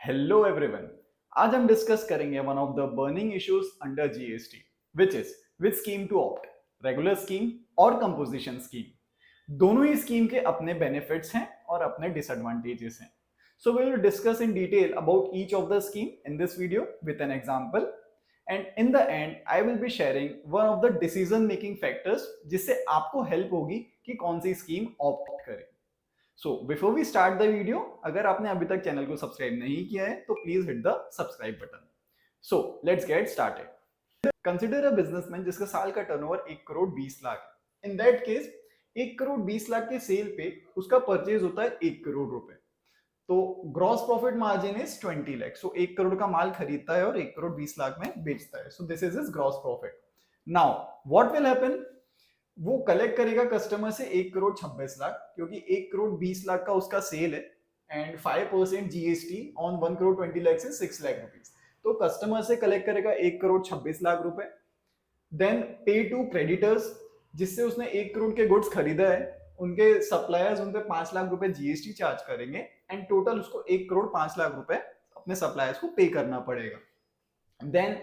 Hello everyone. आज हम discuss करेंगे one of the burning issues under GST which scheme to opt, regular scheme और composition scheme. दोनों ही स्कीम के अपने बेनिफिट्स हैं और अपने डिसएडवांटेजेस हैं। So we will discuss in detail about each of the scheme in this video with an example, and in the end I will be sharing one of the decision making factors जिससे आपको help होगी कि कौन सी scheme opt करें। So before we start the video, अगर आपने अभी तक चैनल को सब्सक्राइब नहीं किया है तो please hit the subscribe button. So let's get started. Consider a businessman जिसका साल का टर्नओवर 1 करोड़ 20 लाख है। In that case 1 crore 20 lakh के सेल पे उसका परचेज होता है 1 करोड़ रुपए। तो gross profit margin is 20 lakh. So 1 crore का माल खरीदता है और 1 करोड़ 20 लाख में बेचता है। So this is is gross profit. Now what will happen, वो कलेक्ट करेगा कस्टमर से 1 करोड़ 26 लाख, क्योंकि 1 करोड़ 20 लाख का उसका सेल है and 5% GST on 1 crore 20 lakh से 6 लाख रुपीज। तो कस्टमर से कलेक्ट करेगा 1 करोड़ 26 लाख रुपए। देन पे टू क्रेडिटर्स, जिससे उसने 1 करोड़ के गुड्स खरीदा है, उनके सप्लायर्स उन पे 5 लाख रुपए जीएसटी चार्ज करेंगे एंड टोटल उसको 1 करोड़ 5 लाख रुपए अपने सप्लायर्स को पे करना पड़ेगा। देन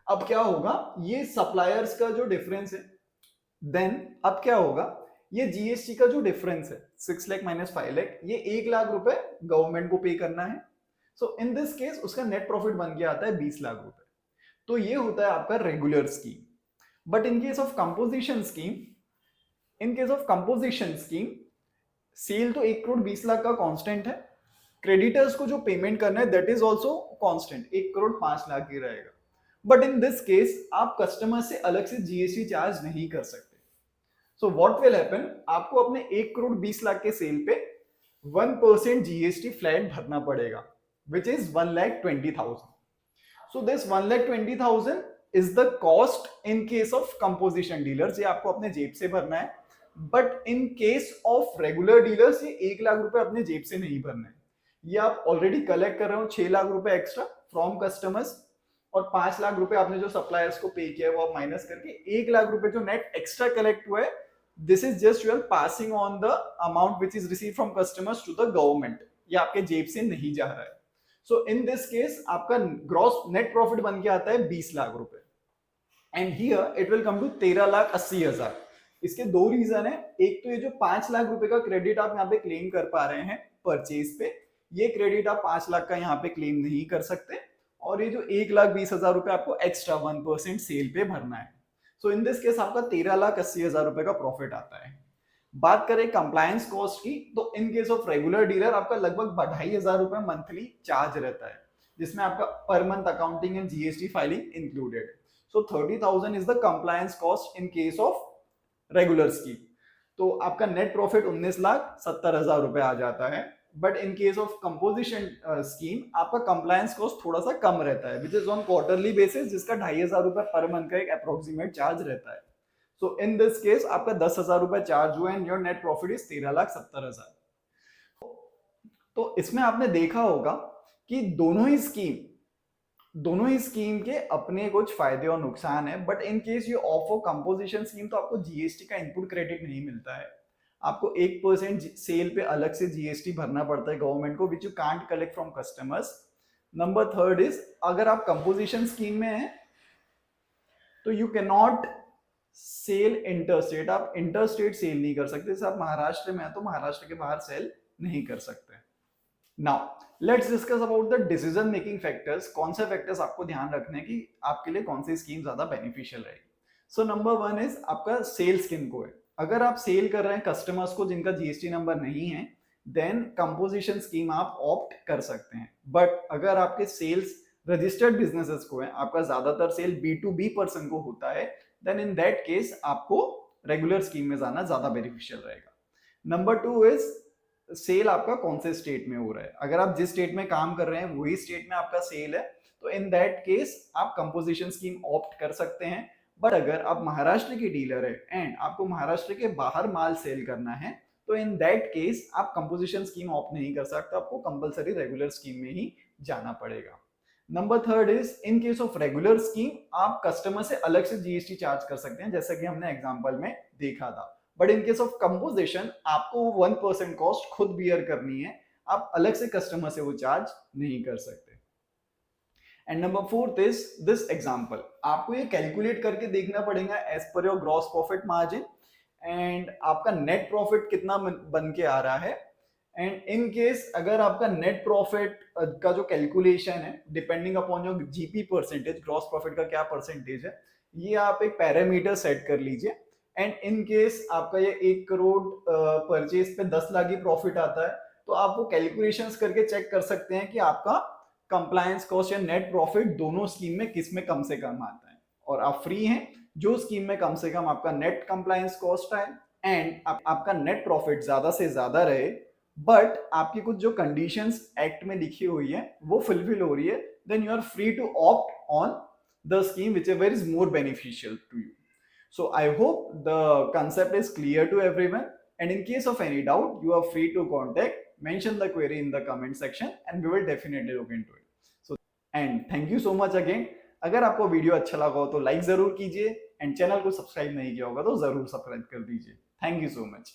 अब क्या होगा, ये सप्लायर्स का जो डिफरेंस है, देन अब क्या होगा, ये जीएसटी का जो डिफरेंस है 6 लाख माइनस 5 लाख, ये 1 लाख रुपए गवर्नमेंट को पे करना है। सो इन दिस केस उसका नेट प्रॉफिट बन के आता है 20 लाख रुपए। तो ये होता है आपका regular scheme. But in case of composition scheme, sale तो 1 करोड़ 20 लाख का कांस्टेंट है, क्रेडिटर्स को जो पेमेंट करना है that is also constant, 1 crore 5 lakh ही रहेगा। बट इन दिस केस आप कस्टमर से अलग से जीएसटी चार्ज नहीं कर सकते। सो व्हाट विल हैपन, आपको अपने 1 करोड़ 20 लाख के सेल पे 1% जीएसटी फ्लैट भरना पड़ेगा, which is 1,20,000। So this 1,20,000 is the cost in case of composition dealers, ये आपको अपने जेब से भरना है। But in case of regular dealers ये 1 लाख रुपए अपने जेब से नहीं भरना है, ये आप ऑलरेडी कलेक्ट कर रहे हो 6 लाख रुपए एक्स्ट्रा फ्रॉम कस्टमर्स, और 5 लाख रुपए आपने जो सप्लायर्स को पे किया है वो आप माइनस करके 1 लाख रुपए जो नेट एक्स्ट्रा कलेक्ट हुआ है, this is just your passing on the amount which is receive from customers to the government. ये आपके जेब से नहीं जा रहा है। सो इन दिस केस आपका ग्रॉस नेट प्रॉफिट बन के आता है 20 लाख रुपए, and here it will come to 13,80,000। इसके दो रीजन है। एक तो ये जो 5 लाख रुपए का क्रेडिट आप यहाँ पे क्लेम कर पा रहे हैं परचेज पे, ये क्रेडिट आप 5 लाख का यहाँ पे क्लेम नहीं कर सकते। और ये जो 1,20,000 रुपए आपको एक्स्ट्रा 1% सेल पे भरना है। सो इन दिस केस आपका 13,80,000 रुपए का प्रॉफिट आता है। बात करें कंप्लायंस कॉस्ट की, तो इन केस ऑफ रेगुलर डीलर आपका लगभग 2,500 रुपए मंथली चार्ज रहता है, जिसमें आपका per month accounting and GST filing included है। सो 30,000 is the compliance cost in case of regular scheme. तो आपका नेट प्रॉफिट 19,70,000 रुपए आ जाता है। But in case of composition scheme आपका कंप्लायंस कॉस्ट थोड़ा सा कम रहता है, which is on quarterly basis, जिसका 2,500 रुपए पर मंथ का एक अप्रोक्सीमेट चार्ज रहता है। सो इन दिस केस आपका 10,000 रुपए चार्ज हुआ and your net profit is 13,70,000। तो इसमें आपने देखा होगा कि दोनों ही स्कीम के अपने कुछ फायदे और नुकसान है। But in case you offer composition scheme तो आपको जीएसटी का इनपुट क्रेडिट नहीं मिलता है, आपको 1% सेल पे अलग से जीएसटी भरना पड़ता है गवर्नमेंट को, which you can't collect from customers. Number third is, अगर आप कंपोजिशन स्कीम में हैं तो you can not sell interstate, आप इंटरस्टेट सेल नहीं कर सकते। जैसे आप महाराष्ट्र में हैं तो महाराष्ट्र के बाहर सेल नहीं कर सकते। Now let's discuss about the decision making factors. कौन से फैक्टर्स आपको ध्यान रखने की आपके लिए कौन सी स्कीम ज्यादा बेनिफिशियल रहेगी। सो नंबर 1 इज आपका सेल्स किन को है। अगर आप सेल कर रहे हैं कस्टमर्स को जिनका जीएसटी नंबर नहीं है, देन कंपोजिशन स्कीम आप ऑप्ट कर सकते हैं। बट अगर आपके सेल्स रजिस्टर्ड बिजनेसेस को है, आपका ज्यादातर सेल B2B पर्सन को होता है, देन इन दैट केस आपको रेगुलर स्कीम में जाना ज्यादा बेनिफिशियल रहेगा। नंबर 2 इज सेल आपका कौन से स्टेट में हो रहा है। अगर आप जिस स्टेट में काम कर रहे हैं वही स्टेट में आपका सेल है, तो इन दैट केस आप कंपोजिशन स्कीम ऑप्ट कर सकते हैं। बट अगर आप महाराष्ट्र के डीलर है एंड आपको महाराष्ट्र के बाहर माल सेल करना है, तो इन दैट केस आप कंपोजिशन स्कीम ऑप्ट नहीं कर सकते, आपको कंपलसरी रेगुलर स्कीम में ही जाना पड़ेगा। Number third is, in case of regular scheme आप कस्टमर से अलग से जीएसटी चार्ज कर सकते हैं, जैसा कि हमने एग्जांपल में देखा था। But in case of composition आपको 1% कॉस्ट खुद बियर करनी है, आप अलग से कस्टमर से वो चार्ज नहीं कर सकते। And number fourth is this example, आपको ये कैलकुलेट करके देखना पड़ेगा as per your gross profit margin and आपका नेट प्रॉफिट कितना बन के आ रहा है। एंड इन केस अगर आपका नेट प्रॉफिट का जो कैलकुलेशन है depending upon your GP percentage, gross profit का क्या परसेंटेज है, ये आप एक पैरामीटर सेट कर लीजिए। एंड इन केस आपका ये 1 करोड़ परचेज पे 10 लाख ही प्रॉफिट आता है, तो आप वो कैलकुलेशंस करके चेक कर सकते हैं कि आपका कंप्लायंस कॉस्ट या नेट प्रॉफिट दोनों स्कीम में किस में कम से कम आता है। और आप फ्री हैं जो स्कीम में कम से कम आपका नेट कंप्लायंस कॉस्ट आए एंड आपका नेट प्रॉफिट ज्यादा से ज्यादा रहे, बट आपकी कुछ जो कंडीशंस एक्ट में लिखी हुई है वो फुलफिल हो रही है, then you are free to opt on the scheme whichever is more beneficial to you. So I hope the concept is clear to everyone, and in case of any doubt you are free to contact, mention the query in the comment section and we will definitely look into it. So and thank you so much again. अगर आपको video अच्छा लगा हो तो like जरूर कीजिए and channel को subscribe नहीं किया होगा तो जरूर सब्सक्राइब कर दीजिए. Thank you so much.